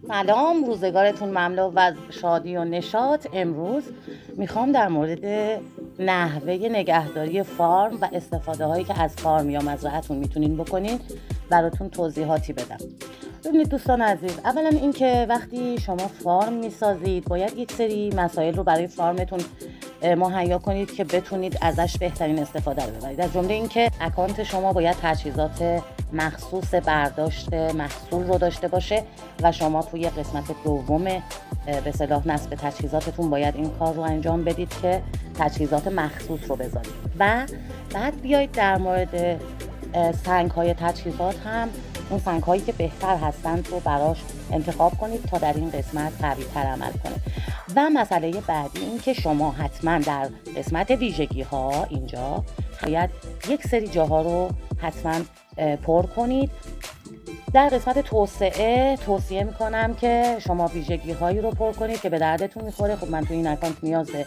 سلام، روزگارتون مملو از شادی و نشاط. امروز میخوام در مورد نحوه نگهداری فارم و استفاده هایی که از فارم یا مزرعتون میتونین بکنین براتون توضیحاتی بدم. ببینید دوستان عزیز، اولا این که وقتی شما فارم میسازید باید یک سری مسائل رو برای فارمتون مهیا کنید که بتونید ازش بهترین استفاده رو ببرید. از جمله این که اکانت شما باید تجهیزات مخصوص برداشت محصول رو داشته باشه و شما توی قسمت دوم به اصطلاح نصب تجهیزاتتون باید این کار رو انجام بدید که تجهیزات مخصوص رو بذارید و بعد بیایید در مورد سنگ های تجهیزات هم اون سنگ هایی که بهتر هستند رو براش انتخاب کنید تا در این قسمت قوی تر عمل کنه. و مسئله بعدی این که شما حتما در قسمت ویژگی ها اینجا باید یک سری جاها رو حتما پر کنید. در قسمت توصیه میکنم که شما ویژگی هایی رو پر کنید که به دردتون میخوره. خب من تو این اکانت نیاز به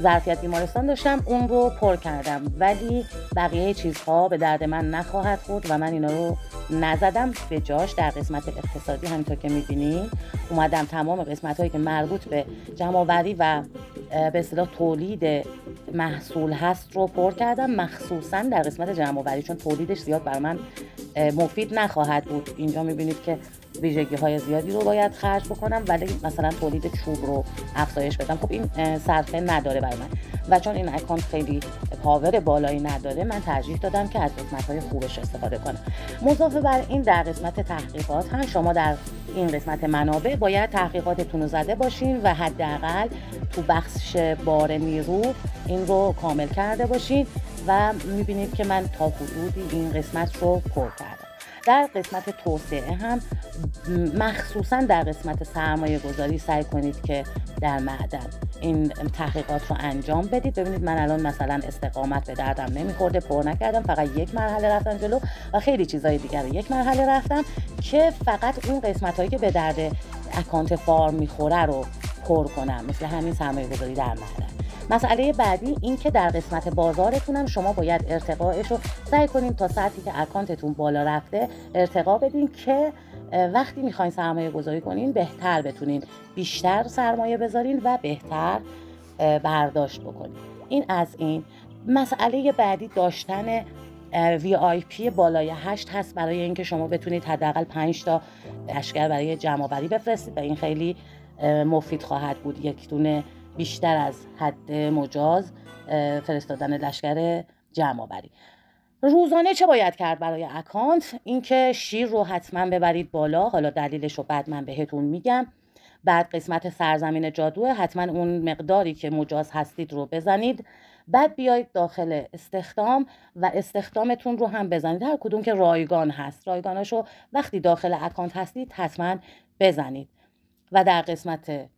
ظرفیت بیمارستان داشتم، اون رو پر کردم، ولی بقیه چیزها به درد من نخواهد خورد و من اینا رو نزدم. به جاش در قسمت اقتصادی همینطور که میبینید اومدم تمام قسمت هایی که مربوط به جمع‌آوری و به اصطلاح تولید محصول هست رو پر کردم، مخصوصا در قسمت جمع‌آوری، چون تولیدش زیاد بر من مفید نخواهد بود. اینجا میبینید که ویژگی های زیادی رو باید خرج بکنم ولی مثلا تولید چوب رو افزایش بدم، خب این صرفه نداره برای من و چون این اکانت خیلی پاور بالایی نداره من ترجیح دادم که از قسمت‌های خوبش استفاده کنم. مضافه بر این در قسمت تحقیقات هم شما در این قسمت منابع باید تحقیقاتتون رو زده باشین و حداقل تو بخش بار نیرو این رو کامل کرده باشین و میبینید که من تا حدودی این قسمت رو پر کردم. در قسمت توسعه هم مخصوصا در قسمت سرمایه گذاری سعی کنید که در معدن این تحقیقات رو انجام بدید. ببینید من الان مثلا استقامت به دردم نمیخورده، پر نکردم، فقط یک مرحله رفتم جلو و خیلی چیزای دیگر رو یک مرحله رفتم که فقط اون قسمت هایی که به درد اکانت فارم میخوره رو پر کنم، مثل همین سرمایه گذاری در معدن. مسئله بعدی این که در قسمت بازارتون هم شما باید ارتقاءش رو سعی کنین تا سطحی که اکانتتون بالا رفته ارتقا بدین که وقتی میخواین سرمایه گذاری کنین بهتر بتونین بیشتر سرمایه بذارین و بهتر برداشت بکنین. این از این. مسئله بعدی داشتن VIP بالای 8 هست برای اینکه شما بتونید حداقل 5 تا لشکر برای جمع‌آوری بفرستید و این خیلی مفید خواهد بود. یک دونه بیشتر از حد مجاز فرستادن لشکر جمع‌آوری. روزانه چه باید کرد برای اکانت؟ اینکه شیر رو حتما ببرید بالا، حالا دلیلش رو بعد من بهتون میگم. بعد قسمت سرزمین جادو حتما اون مقداری که مجاز هستید رو بزنید. بعد بیایید داخل استخدام و استخدامتون رو هم بزنید، هر کدوم که رایگان هست رایگاناشو وقتی داخل اکانت هستید حتما بزنید. و در قسمت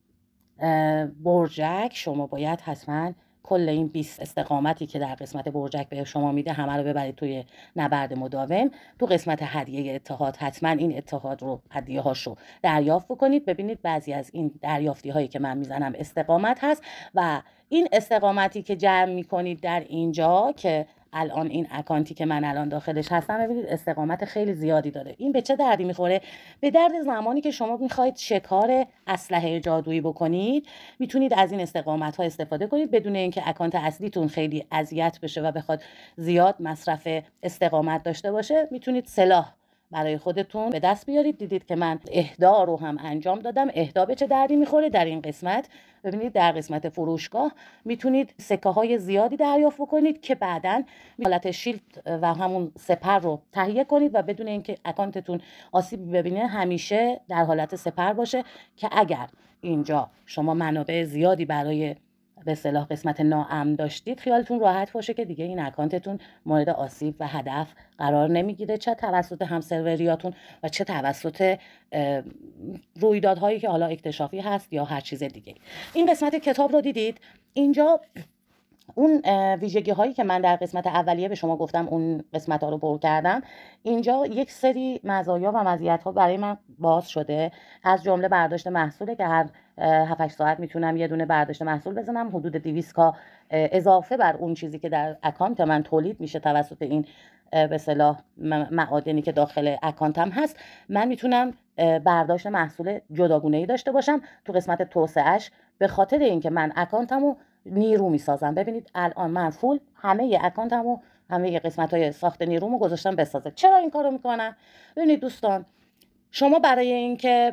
برجک شما باید حتما کل این 20 استقامتی که در قسمت برجک به شما میده همه رو ببرید توی نبرد مداوم. تو قسمت هدیه اتحاد حتما این اتحاد رو، هدیه هاشو دریافت بکنید. ببینید بعضی از این دریافتی هایی که من میزنم استقامت هست و این استقامتی که جمع میکنید در اینجا که الان این اکانتی که من الان داخلش هستم، ببینید استقامت خیلی زیادی داره. این به چه دردی میخوره؟ به درد زمانی که شما میخواید شکار اسلحه جادویی بکنید میتونید از این استقامت ها استفاده کنید بدون اینکه اکانت اصلیتون خیلی اذیت بشه و بخواد زیاد مصرف استقامت داشته باشه. میتونید سلاح برای خودتون به دست بیارید. دیدید که من اهدا رو هم انجام دادم. اهدا به چه دردی میخوره در این قسمت؟ ببینید در قسمت فروشگاه میتونید سکه های زیادی دریافت بکنید که بعداً حالت شیلد و همون سپر رو تهیه کنید و بدون اینکه اکانتتون آسیبی ببینه همیشه در حالت سپر باشه که اگر اینجا شما منابع زیادی برای به اصطلاح قسمت ناامن داشتید خیالتون راحت باشه که دیگه این اکانتتون مورد آسیب و هدف قرار نمیگیره، چه توسط همسروریاتون و چه توسط رویدادهایی که حالا اکتشافی هست یا هر چیز دیگه. این قسمت کتاب رو دیدید. اینجا اون ویژگی هایی که من در قسمت اولیه به شما گفتم اون قسمت ها رو پر کردم. اینجا یک سری مزایا و مزیت ها برای من باز شده، از جمله برداشت محصوله که هر 7 ساعت میتونم یه دونه برداشت محصول بزنم، حدود 200 کا اضافه بر اون چیزی که در اکانت من تولید میشه توسط این به اصطلاح معادنی که داخل اکانتم هست، من میتونم برداشت محصول جداگونه‌ای داشته باشم تو قسمت توسعه‌اش، به خاطر اینکه من اکانتمو نیرو میسازم. ببینید الان من فول همه اکانتمو، همه قسمت‌های ساخت نیرومو گذاشتم بسازه. چرا این کارو میکنم؟ ببینید دوستان، شما برای اینکه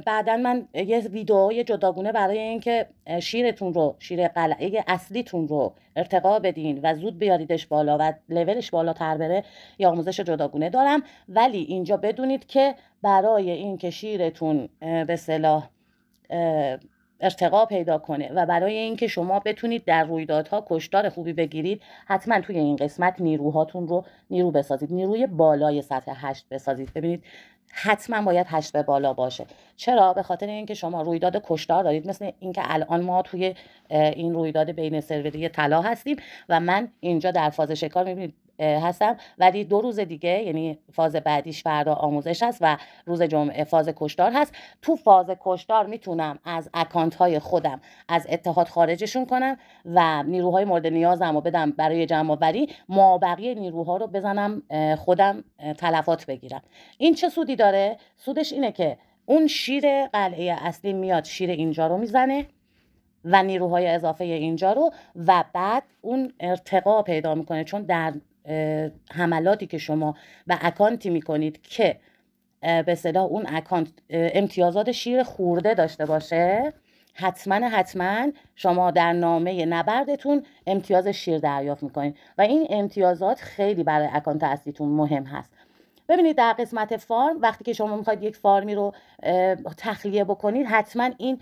بعداً من یه ویدئوی جداگونه برای اینکه شیرتون رو، شیر قلعه اصلیتون رو ارتقا بدین و زود بیاریدش بالا و لولش بالاتر بره، یا آموزش جداگونه دارم. ولی اینجا بدونید که برای اینکه شیرتون به اصطلاح ارتقا پیدا کنه و برای اینکه شما بتونید در رویدادها کشتار خوبی بگیرید، حتما توی این قسمت نیروهاتون رو نیرو بسازید، نیروی بالای سطح 8 بسازید. ببینید حتما باید 8 به بالا باشه. چرا؟ به خاطر اینکه شما رویداد کشتار دارید، مثل اینکه الان ما توی این رویداد بین سروری طلا هستیم و من اینجا در فاز شکار میبینید هستم، ولی 2 روز دیگه یعنی فاز بعدیش فردا آموزش هست و روز جمعه فاز کشتار هست. تو فاز کشتار میتونم از اکانت های خودم از اتحاد خارجشون کنم و نیروهای مورد نیازم رو بدم برای جمع آوری، مابقی نیروها رو بزنم خودم تلفات بگیرم. این چه سودی داره؟ سودش اینه که اون شیر قلعه اصلی میاد شیر اینجا رو میزنه و نیروهای اضافه اینجا رو، و بعد اون ارتقا پیدا میکنه، چون در حملاتی که شما به اکانتی میکنید که به اصطلاح اون اکانت امتیازات شیر خورده داشته باشه، حتما شما در نامه نبردتون امتیاز شیر دریافت میکنید و این امتیازات خیلی برای اکانت اصلیتون مهم هست. ببینید در قسمت فارم، وقتی که شما میخواید یک فارمی رو تخلیه بکنید، حتما این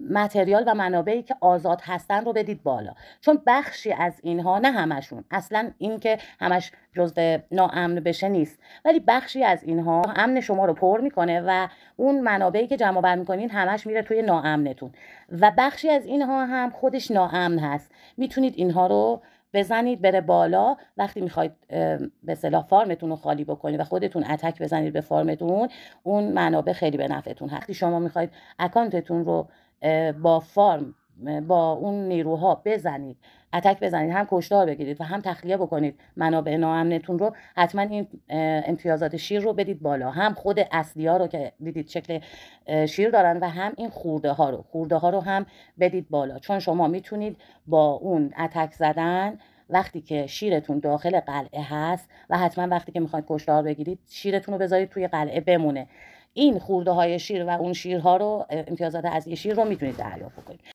متریال و منابعی که آزاد هستن رو بدید بالا، چون بخشی از اینها، نه همشون، اصلا این که همش جزء ناامن بشه نیست، ولی بخشی از اینها امن شما رو پر میکنه و اون منابعی که جمع آور میکنین همش میره توی ناامنتون، و بخشی از اینها هم خودش ناامن هست. میتونید اینها رو بزنید بره بالا. وقتی میخواید به اصطلاح فارمتون رو خالی بکنید و خودتون اتک بزنید به فارمتون، اون منابع خیلی به نفعتون هست. وقتی شما میخواید اکانتتون رو با فارم، با اون نیروها بزنید، اتک بزنید، هم کشتار بگیرید و هم تخلیه بکنید منابع ناامنتون رو، حتما این امتیازات شیر رو بدید بالا. هم خود اصلی ها رو که دیدید شکل شیر دارن و هم این خورده ها رو هم بدید بالا، چون شما میتونید با اون اتک زدن وقتی که شیرتون داخل قلعه هست، و حتما وقتی که میخواید کشتار بگیرید شیرتون رو بذارید توی قلعه بمونه، این خورده های شیر و اون شیرها رو، امتیازات از این شیر رو میتونید دریافت کنید.